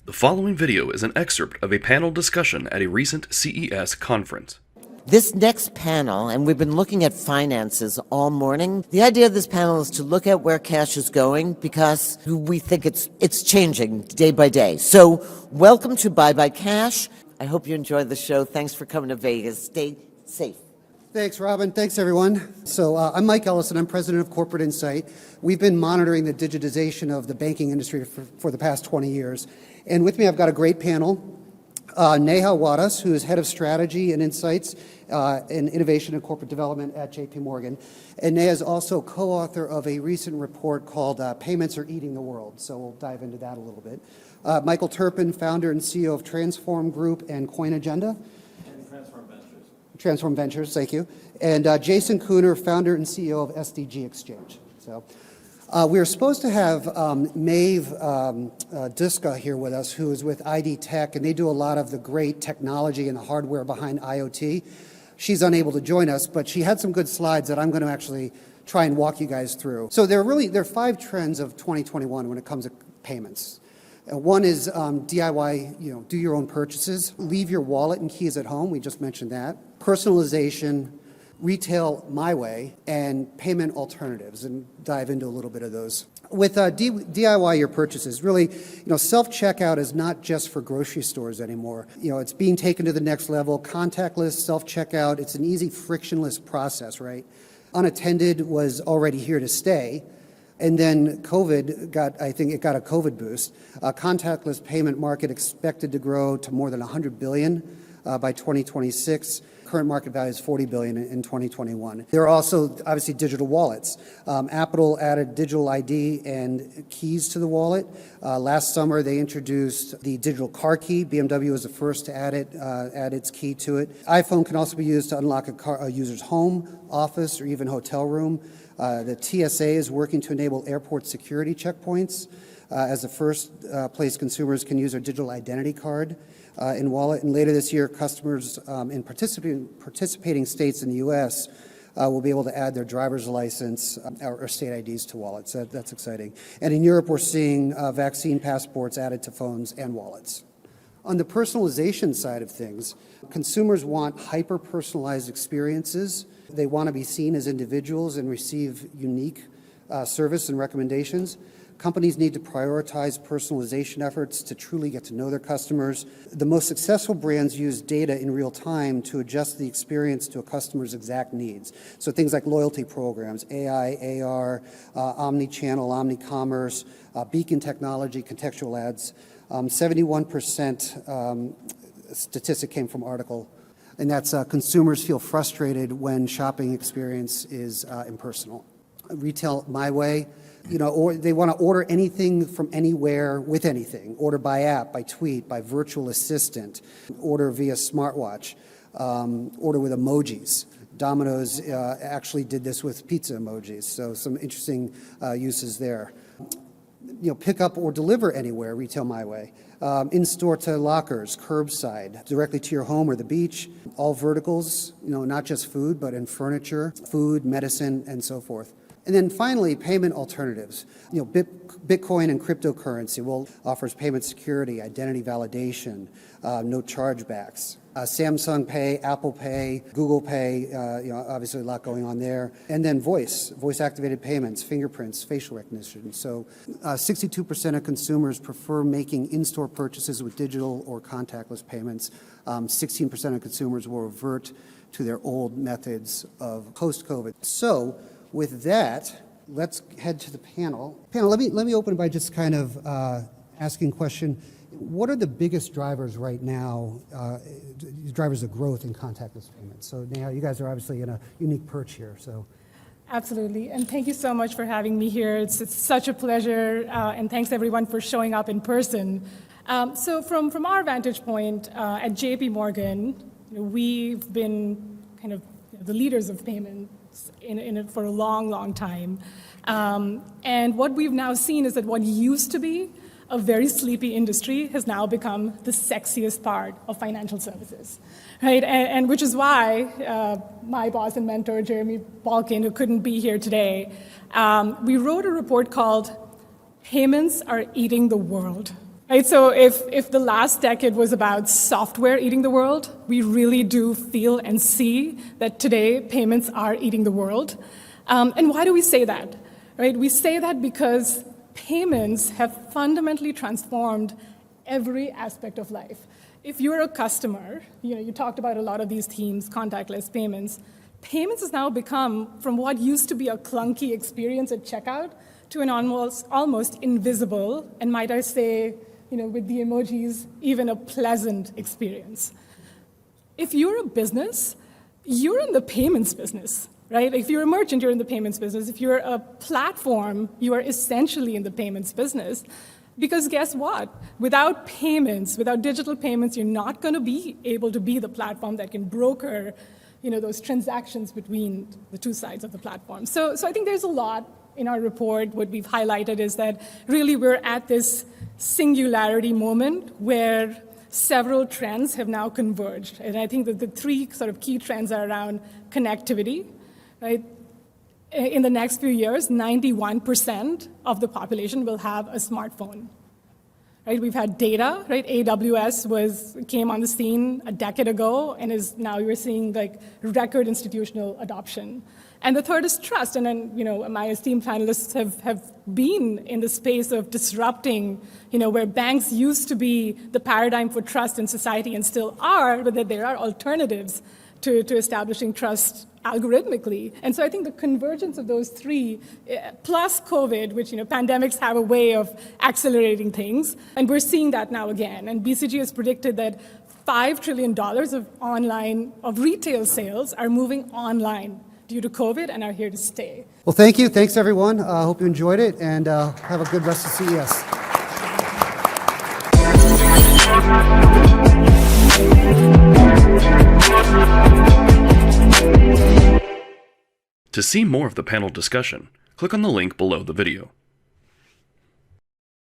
The following video is an excerpt of a panel discussion at a recent CES conference. This next panel, and we've been looking at finances all morning, the idea of this panel is to look at where cash is going because we think it's changing day by day. So welcome to Bye Bye Cash. I hope you enjoyed the show. Thanks for coming to Vegas. Stay safe. Thanks, Robin. Thanks, everyone. So I'm Mike Ellison. I'm president of Corporate Insight. We've been monitoring the digitization of the banking industry for the past 20 years. And with me, I've got a great panel. Neha Wadas, who is head of strategy and insights and innovation and corporate development at JP Morgan. And Neha is also co-author of a recent report called Payments Are Eating the World. So we'll dive into that a little bit. Michael Turpin, founder and CEO of Transform Group and Coin Agenda. And Transform Ventures. Transform Ventures, thank you. And Jason Kuhner, founder and CEO of SDG Exchange. So we were supposed to have Maeve Duska here with us, who is with ID Tech, and they do a lot of the great technology and the hardware behind IoT. She's unable to join us, but she had some good slides that I'm going to actually try and walk you guys through. So there are 5 trends of 2021 when it comes to payments. One is DIY, do your own purchases. Leave your wallet and keys at home. We just mentioned that. Personalization, retail my way, and payment alternatives, and dive into a little bit of those. With DIY your purchases, really, self-checkout is not just for grocery stores anymore. It's being taken to the next level. Contactless self-checkout, it's an easy, frictionless process, right? Unattended was already here to stay. And then COVID got a COVID boost. Contactless payment market expected to grow to more than $100 billion by 2026. Current market value is $40 billion in 2021. There are also, obviously, digital wallets. Apple added digital ID and keys to the wallet. Last summer, they introduced the digital car key. BMW was the first to add its key to it. iPhone can also be used to unlock a user's home, office, or even hotel room. The TSA is working to enable airport security checkpoints as the first place consumers can use their digital identity card in wallet. And later this year, customers in participating states in the U.S. Will be able to add their driver's license or state IDs to wallets. That's exciting. And in Europe, we're seeing vaccine passports added to phones and wallets. On the personalization side of things, consumers want hyper-personalized experiences. They want to be seen as individuals and receive unique service and recommendations. Companies need to prioritize personalization efforts to truly get to know their customers. The most successful brands use data in real time to adjust the experience to a customer's exact needs. So things like loyalty programs, AI, AR, omni-channel, omni-commerce, beacon technology, contextual ads. 71% statistic came from article. And that's consumers feel frustrated when shopping experience is impersonal. Retail my way, or they want to order anything from anywhere with anything. Order by app, by tweet, by virtual assistant, order via smartwatch, order with emojis. Domino's actually did this with pizza emojis, so some interesting uses there. Pick up or deliver anywhere, retail my way. In-store to lockers, curbside, directly to your home or the beach, all verticals, not just food, but in furniture, food, medicine, and so forth. And then finally, payment alternatives. Bitcoin and cryptocurrency offers payment security, identity validation, no chargebacks. Samsung Pay, Apple Pay, Google Pay, obviously a lot going on there. And then voice-activated payments, fingerprints, facial recognition. So 62% of consumers prefer making in-store purchases with digital or contactless payments. 16% of consumers will revert to their old methods of post-COVID. So with that, let's head to the panel. Let me open by just kind of asking a question. What are the biggest drivers right now, drivers of growth in contactless payments? So now you guys are obviously in a unique perch here. So, absolutely, and thank you so much for having me here. It's such a pleasure, and thanks everyone for showing up in person. So from our vantage point at JP Morgan, we've been kind of the leaders of payments in it for a long, long time. And what we've now seen is that what used to be a very sleepy industry has now become the sexiest part of financial services, right? And which is why my boss and mentor, Jeremy Balkin, who couldn't be here today, we wrote a report called Payments Are Eating the World. Right, so if the last decade was about software eating the world, we really do feel and see that today payments are eating the world. And why do we say that? Right, we say that because payments have fundamentally transformed every aspect of life. If you're a customer, you talked about a lot of these themes, contactless payments. Payments has now become, from what used to be a clunky experience at checkout, to an almost invisible, and might I say, with the emojis, even a pleasant experience. If you're a business, you're in the payments business, right? If you're a merchant, you're in the payments business. If you're a platform, you are essentially in the payments business. Because guess what? Without payments, without digital payments, you're not going to be able to be the platform that can broker, those transactions between the two sides of the platform. So I think there's a lot in our report. What we've highlighted is that really we're at this singularity moment where several trends have now converged. And I think that the three sort of key trends are around connectivity, right? In the next few years, 91% of the population will have a smartphone. Right? We've had data, right? AWS came on the scene a decade ago and is now you're seeing like record institutional adoption. And the third is trust. And then, my esteemed panelists have been in the space of disrupting, where banks used to be the paradigm for trust in society and still are, but that there are alternatives to establishing trust algorithmically. And so I think the convergence of those three, plus COVID, which, pandemics have a way of accelerating things, and we're seeing that now again. And BCG has predicted that $5 trillion of retail sales are moving online due to COVID and are here to stay. Well, thank you. Thanks, everyone. I hope you enjoyed it, and have a good rest of CES. To see more of the panel discussion, click on the link below the video.